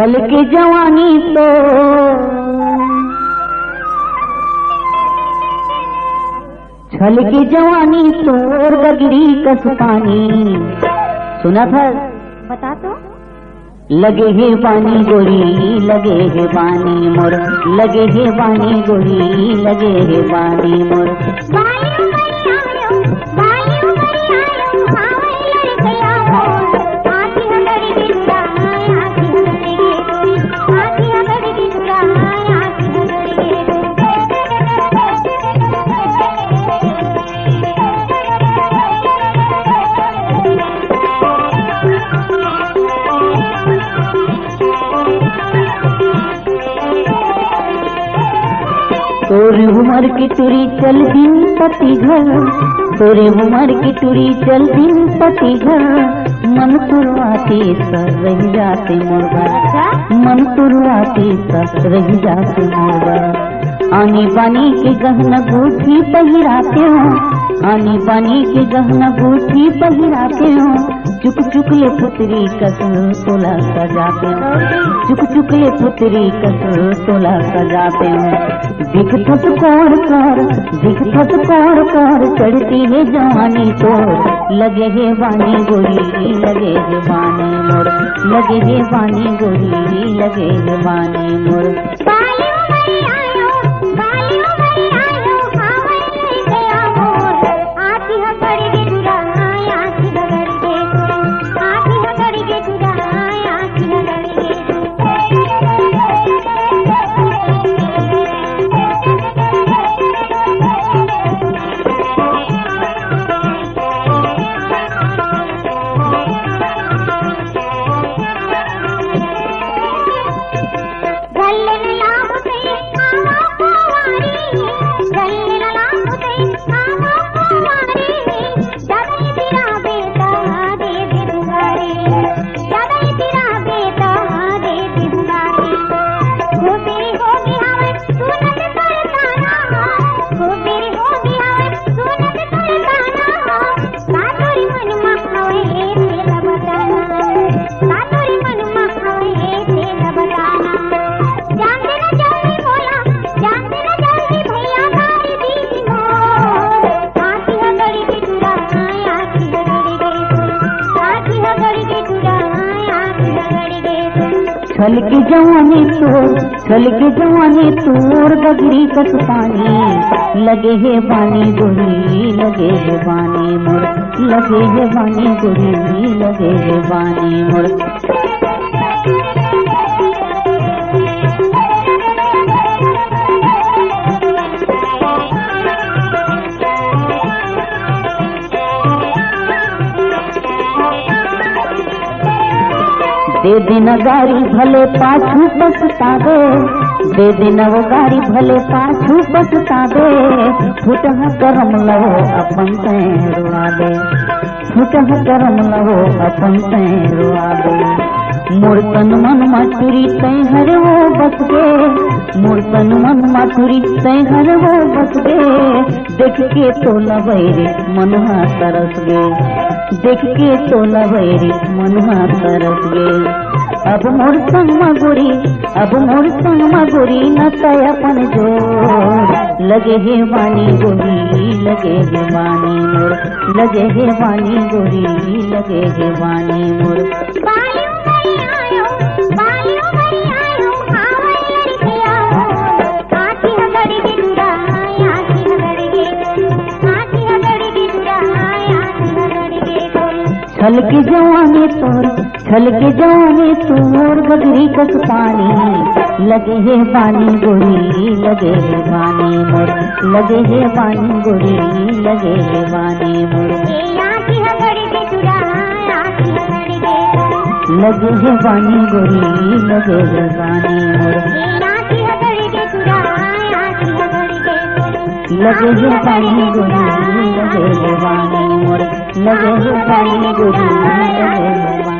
छल की जवानी तो छल की जवानी तोर गगरी कस पानी। सुना था? बता तो। लगे है पानी गोरी लगे है पानी मोर, लगे है पानी गोरी लगे है पानी मोर। तोरी उमर की तुरी चल दिन पति घर, तोरी उमर की तुरी चल दिन पति घर। मन तुरवाती सर रह जाते मुर्गा, मन तुरवाती सर रह जाते मुर्गा। आनी बानी के गहना बूठी पहिराते हो, आनी बानी के गहना बूठी पहिराते हो। चुक चुक ले पुतरी कसर तोला सजाते हो, चुक चुक ले पुतरी कसर तोला सजाते हो। दिख थस कौर कर, दिख थस कौर कर, चढ़ती है जवानी तो लगे है वानी गोरी लगे है वानी मोर, लगे है वानी गोरी लगे है वानी मोर। छल की जवानी तो, छल की जवानी तोर गगरी कस पानी। लगे है बानी गोरी लगे है बानी मोर, लगे है बानी गोरी लगे है बानी मोर। दे देना गाड़ी भले पाछू पछतावे, दे देना वो गाड़ी भले पाछू पछतावे। फुटह करम लवो अपन रुआ दे, फुटह करम लवो अपन रुआ दे। मुर्तन मन माथुरी तय हर वो बस गे, मुर्तन मन माथुरी तय हर वो बस गे। देख के तो लवैरे मनहा तरस गे, देख के तो लवैरे मनहा तरस गे। अब मोर संग मगुरी, अब मोर संग मगुरी न तय अपन जोर। लगे है वानी गोरी लगे है वानी मोर, लगे है वानी गोरी लगे है वानी मोर। छल की जवानी तोर, छल की जवानी तोर गगरी कस पानी। लगे है वानी गोरी लगे है वानी मोर, लगे है वानी गोरी लगे है वानी मोर। लगे है वानी गोरी लगे है वानी मोर, लगे है वानी गोरी लगे है वानी मोर, लगे है वानी गोरी लगे है वानी।